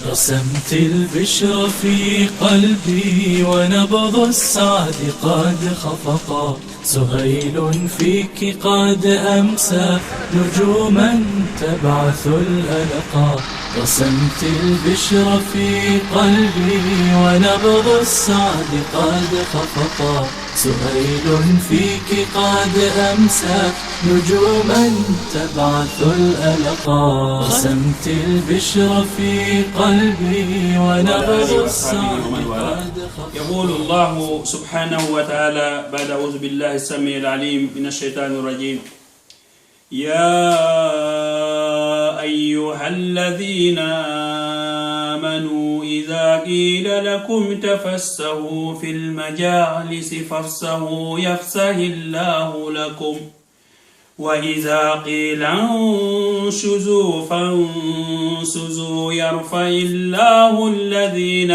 رسمت البشر في قلبي ونبض السعد قد خفقا، سهيل فيك قد أمسى نجوما تبعث الألقا. رسمت البشر في قلبي ونبض السعد قد خفقا، سهيل فيك قد أمسى نجوما تبعث الألقا. رسمت البشر في قلبي ونبض السعد قد خفقا. يقول الله سبحانه وتعالى بعد أعوذ بالله السميع العليم من الشيطان الرجيم: يا أيها الذين آمنوا إذا قيل لكم تفسحوا في المجالس فافسحوا يفسح الله لكم، وإذا قيل انشزوا فانشزوا يرفع الله الذين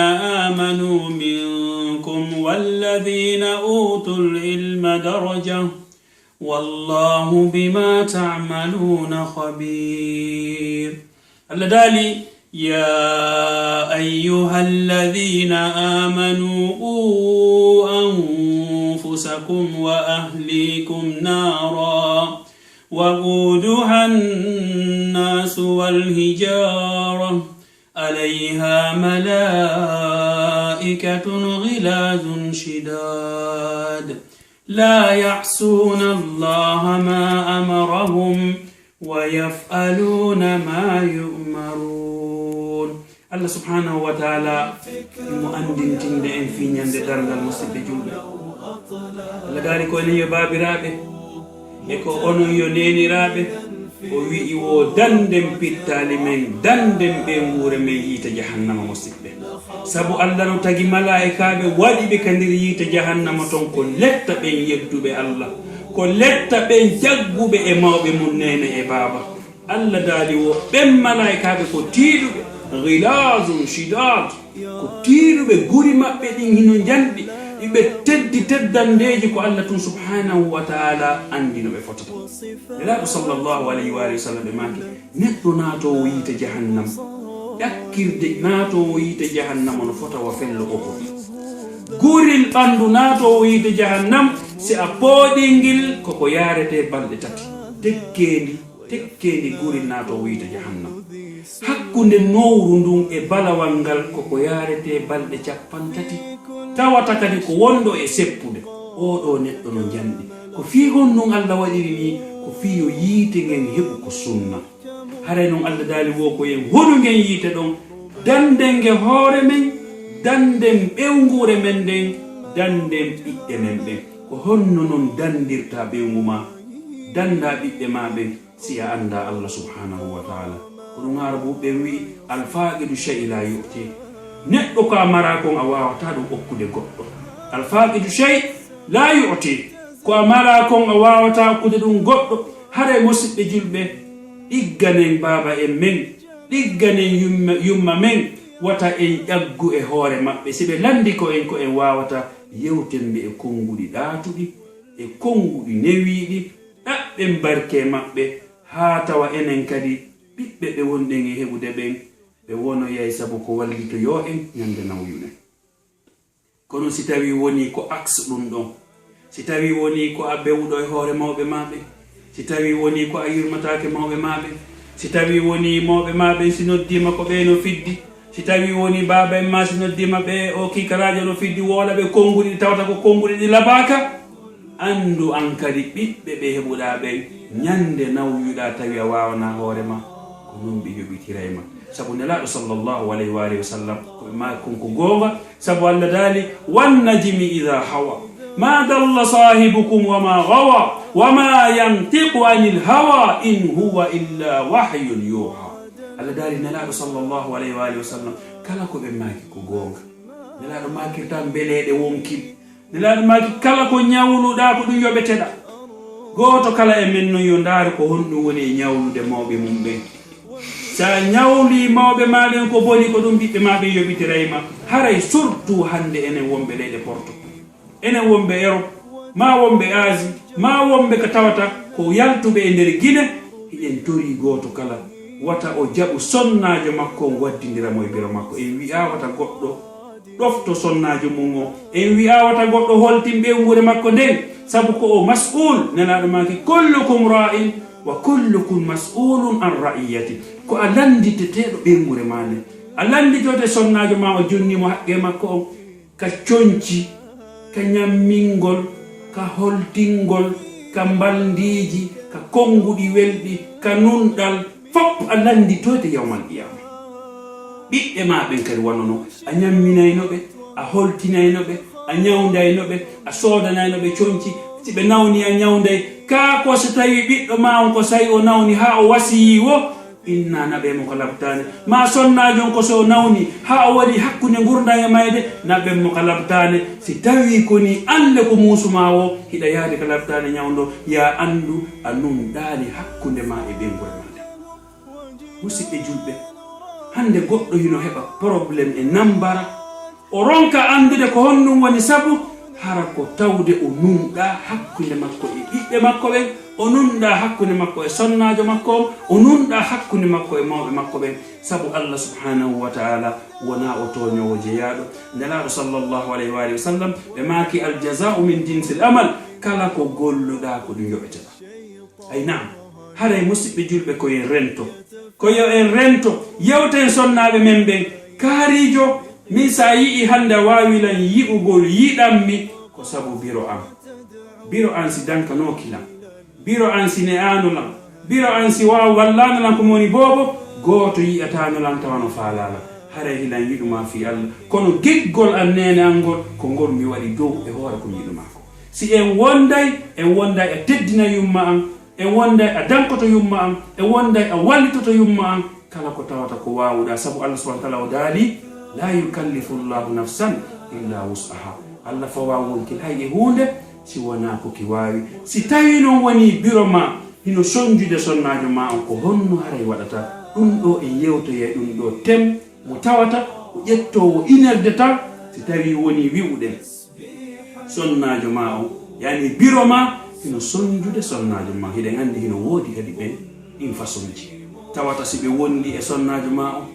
آمنوا منكم والذين أوتوا العلم درجة، والله بما تعملون خبير. اللدالي: يا أيها الذين آمنوا قوا أنفسكم وأهليكم نارا وقودها الناس والحجارة عليها ملائكة غلاظ شداد لا يعصون الله ما أمرهم ويفعلون ما يؤمرون. الله سبحانه وتعالى مؤندن تندئن في نيند درغال مسجد جولبه. الله قال كو ني بابي رابه eko ono yo neni rabe o wi wo dandem pittali men dandem be ngure men yita jahannama musibbe sabu Allah no tagi malaika be wadi be kandir yita jahannama ton ko letta be yeddube Allah ko letta be jaggube e mawbe mun nene e baba. Allah dali wo be malaika be ko tidube ghilazun shidad ko tidube guri mabbe din hino jandi ibe teddi teddandeji ko Allah tun subhanahu wa ta'ala andino be fotata. Ila sallallahu alayhi wa sallam be maki neddo nato yite jahannam yakkirde nato yite jahannam no fota wa fello ko guril bandu nato yite jahannam si a podingil ko yarete balde tati tekkendi guril nato yite jahannam hakkunde nowru ndun e balawangal ko yarete balde cappantati tawata kadi ko wondo e seppude oɗo neɗɗo no jandi ko fiigon non Allah waɗiri ni ko fiyo yiite ngen heɓu ko sunna. haray non Allah daali wo ko en hoɗu ngen yiite ɗon danden nge hoore men danden ɓewngure men nden danden ɓiɓɓe men ɓen ko honno non dandirta ɓewngu ma danda ɓiɓɓe ma ɓen si a anda Allah subhanahu wa ta'ala. ko ɗum arabuɓe wi alfaqidu shay la yu'ti, neɗɗo ko a mara kon a wawata ɗum okkude goɗɗo. alfaqidu shay la yu'ti, ko a mara kon a wawata okkude ɗum goɗɗo. hare musidɓe julɓe ɗigganen baba en men ɗigganen yumma men wata en ƴaggu e hoore maɓɓe si ɓe landi ko en wawata yewtenɓe e konguɗi ɗaatuɗi e konguɗi newiɗi ɗaɓɓen barke maɓɓe ha tawa enen kadi ɓiɓɓe ɓe wonɗen e heɓude ɓen ɓe wono yay sabu ko wallito yo en ñande nawyuɗen. kono si tawi woni ko axe ɗum ɗon, si tawi woni ko a bewɗo e hoore mawɓe maɓe, si tawi woni ko a yurmatake mawɓe maɓe, si tawi woni mawɓe maɓe si noddima ko ɓe no fiddi, si tawi woni baba en ma si noddima ɓe o kikarajo no fiddi wola ɓe konguɗi tawata ko konguɗi ɗi labaka, andu an kadi ɓiɓɓe ɓe heɓuɗa ɓen ñande nawyuɗa tawi a wawana hoorema ko non ɓe yoɓitirayma. sabu nelaɗo sallallahu alayhi wa alihi wa sallam ma konko gonga, sabu Allah dali wan najmi idha hawa ma dalla sahibukum wa ma gawa wa ma yantiqu anil hawa in huwa illa wahyun yuha. Allah dali nelaɗo sallallahu alayhi wa alihi wa sallam kala ko ɓe maki ko gonga. nelaɗo makirta beleɗe wonkin, nelaɗo maki kala ko ñawluɗa ko ɗum yoɓeteɗa. goto kala e men non yo ndaari ko honɗum woni e ñawlude mawɓe mum ɓen. sa ñawli mawɓe maɓen ko boni ko ɗum ɓiɓɓe maɓe yoɓitirayma. haray surtout hande enen wonɓe leyɗe porto, enen wonɓe Europe, ma wonɓe Asie, ma wonɓe ko tawata ko yaltuɓe e nder Guinée, hiɗen tori goto kala wata o jaɓu sonnajo makko on waddidiramo e biro makko. En wi'awata goɗɗo ɗofto sonnajo mum o, en wi'awata goɗɗo holtin ɓewgure makko nden, sabu ko o mas'ul. nelaɗo maki kullukum ra'in wa kullukum mas'ulun an ra'iyati, ko a landiteteɗo ɓewgure ma nden, a landitote sonnajo ma o jonnimo haqqe makko on, ka coñci, ka ñammingol, ka holtingol, ka mbaldiji, ka konguɗi welɗi, ka nunɗal, fof a landitoyte yawmal qiyama. ɓiɓɓe ma ɓen kadi wonnono, a ñamminaynoɓe, a holtinaynoɓe, a ñawdaynoɓe, a sodanaynoɓe coñci. si ɓe nawni a ñawday, ka ko so tawi ɓiɗɗo ma on ko sayi o nawni ha o wasiyi wo, inna naɓemo ko labtane. ma sonnajon ko so nawni ha o waɗi hakkude gurdam e mayde, naɓenmo ko labtane. si tawi koni ande ko musuma o hiɗa yaade ko labtane ñawdo, ya andu a numɗali hakkude ma e ɓengure made. musidɓe julɓe, hande goɗɗo hino heɓa probléme e nambara, o ronka andude ko honɗum woni sabu, hara ko tawde o numɗa hakkude makko e ɓiɓɓe makko ɓen, o numɗa hakkude makko e sonnajo makko on, o numɗa hakkude makko e mawɓe makko ɓen, sabu Allah subhanahu wa ta'ala wona o toñowo jeyaɗo. nelaɗo sallllahu alayhi wa alihi wa sallam ɓe maki aljaza'u min jinsil amal, kala ko golluɗa ko ɗum yoɓetema. ay naam, haray musidɓe julɓe koyen rento, koyo en rento yewten sonnaɓe men ɓen. kaarijo min sa yi'i hande a wawilan yi'ugol yiɗanmi ko sabu biro an. biro an si dankanokilam, biro an si ne'anolam, biro an si wawa wallanolam ko moni bobo, goto yi'atanolam tawano falala. haray hilan yiɗuma fi Allah, kono giggol an nene an ngol ko ngol mi waɗi dow e hoore ko yiɗuma ko. si en wonday a teddina yumma an, en wonday a dankoto yumma an, en wonday a wallitoto yumma an, kala ko tawata ko wawuɗa, sabu Allah subhanahu wa ta'ala o daali la yukallifu llahu nafsan illa wus'aha. Allah fawa wonkil hay e hunde si wona ko ki wawi. si tawi non woni biro ma hino sonjude sonnajo ma on, ko honno haray waɗata. ɗum ɗo e yewtoye ɗum ɗo tem mo tawata o ƴettowo inerde tan. si tawi woni wi'uɗen sonnajo ma on, yani biro ma hino sonjude sonnajo ma, hiɗen andi hino woodi kadi ɓen ɗin façon ji. tawata si ɓe wondi e sonnajo ma on,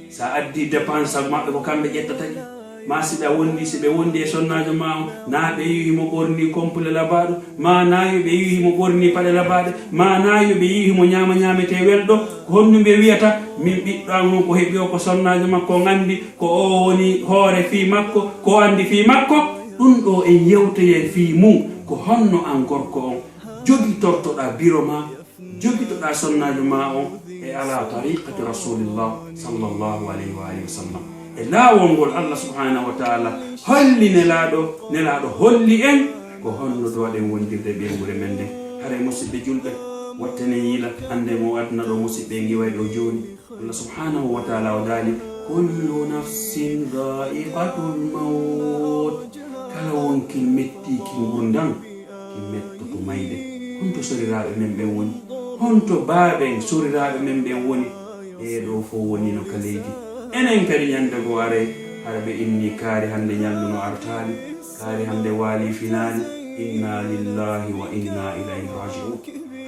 sa addi dépense maɓɓe ko kamɓe ƴettataɗi. ma si ɓe wondi e sonnajo ma on, na ɓe yihi mo ɓorni complet labaɗo, ma nayo ɓe yihi mo ɓorni paɗe labaɗe, ma nayo ɓe yihi mo ñamete welɗo. ko honɗum ɓe wiyata min ɓiɗɗo an on ko heeɓi o ko sonnajo makko on andi ko o woni hoore fi makko, ko andi fi makko. ɗum ɗo en yewtoye fi mum ko honno an gorko on jogitortoɗa biro ma, jogitoɗa sonnajo ma on e ala tariqati rasulillah sallllahu alayhi wa alihi wa sallam, e laawol ngol Allah subhanahu wa ta'ala holli nelaɗo holli en ko honno ɗoɗen wondirde ɓengure men nden. haray musidɓe julɓe, wattene yiila ande mo aduna ɗo musidɓe giway ɗo joni. Allah subhanahu wa ta'ala o daali kullu nafsin dha'iqatul maut, kala wonkil mettiki gurdam ki mettoto mayde. honto soriraɓe men ɓen woni, honto baaɓen soriraɓe men ɓen woni, ɗo fo woni no ka leydi. enen kadi ñande go aray hara ɓe inni kaari hande ñallu no artali, kaari hande waali finani. inna lillahi wa inna ilayhi raji'un.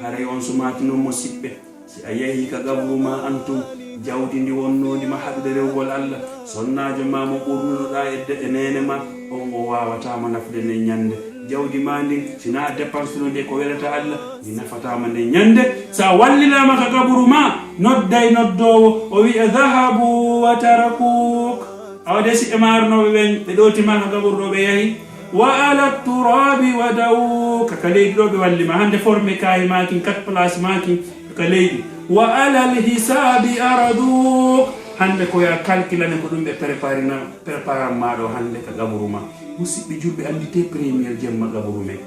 haray on sumatino musidɓe, si a yehi ka gabru ma antum, jawdi ndi wonnodima haɗude rewgol Allah, sonnajo ma mo ɓurnunoɗa e nene ma on o wawatama nafde nden ñande. jawdi ma ndin sina dépense no nde ko welata Allah, mi nafatama nden ñande. sa wallinama ka gabru ma, nodday noddowo o wi'a dhahabu wa tarakuk, awde si e marnoɓe ɓen ɓe ɗotima ka gabru ɗo ɓe yahi. wa ala turabi wa dawuk, ka leydi ɗo ɓe wallima hande forme kayi makin 4 place makin ka leydi. wa ala lhisabi araduk, hande ko ya calculane ko ɗum ɓe préparan ma ɗo hande ka gabru ma. musidɓe julɓe andite premier jemma gabru men.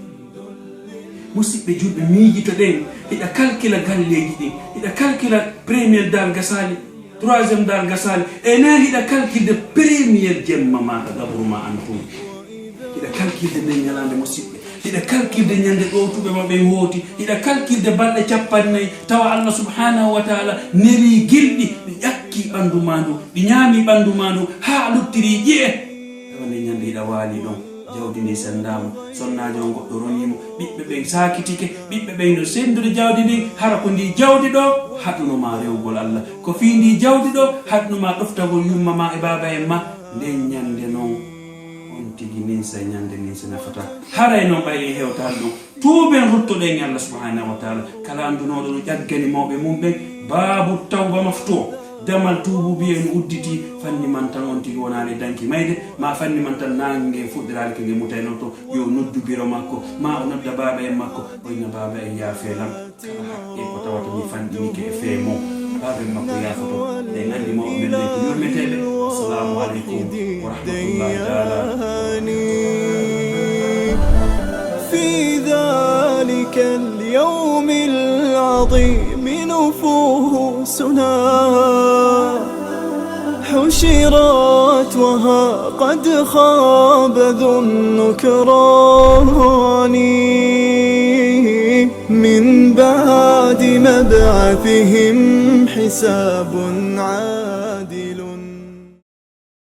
musidɓe julɓe miijito ɗen hiɗa calcula galleji ɗin, hiɗa calcula premier dal gasali, troisiéme dal gasali, e nen hiɗa calculde premier jemma ma ka gabru ma antum. hiɗa calculde nden ñalande musidɓe, hiɗa calculde ñande ɗowtuɓe ma ɓen hooti, hiɗa calculde balɗe 40 tawa Allah subhanahu wa ta'ala neri gilɗi ɗi ƴakki ɓandu ma ndu, ɗi ñaami ɓandu ma ndu ha luttiri ƴi'e. tawa nde ñande hiɗa waali ɗon jawdi ndi sendama sonnajo goɗɗo ronimo ɓiɓɓe ɓen sakitike ɓiɓɓe ɓen no sendude jawdi ndi hara ko ndi jawdi ɗo haɗunoma rewgol Allah ko fi ndi jawdi ɗo haɗunoma ɗoftagol yumma ma e baba en ma nden ñande noon on tigi nin sa ñande nin sa nafata haray noon ɓay e hewtal ɗum tuuben ruttoɗen e Allah subhanahu wa taala kala andunoɗo no ƴaggani mawɓe mum ɓen babu tawba maftuo damal tuubu biye no udditi fanni man tan on tigi wonani danki mayde ma fanni man tan nangue fuɗɗirade ke nge mutay noon to yo noddu biro makko ma o nodda baba en makko oyna baba en yaafelam kala haqqe ko tawata mi fanɗinike e feemo baba en makko yaafoto nde gandi mawɓe men ko yurmeteɓe assalamu aleykum wa rahmatullahi taala في ذلك اليوم العظيم نفوسنا حشرت وها قد خاب ذو النكران من بعد مبعثهم حساب عاد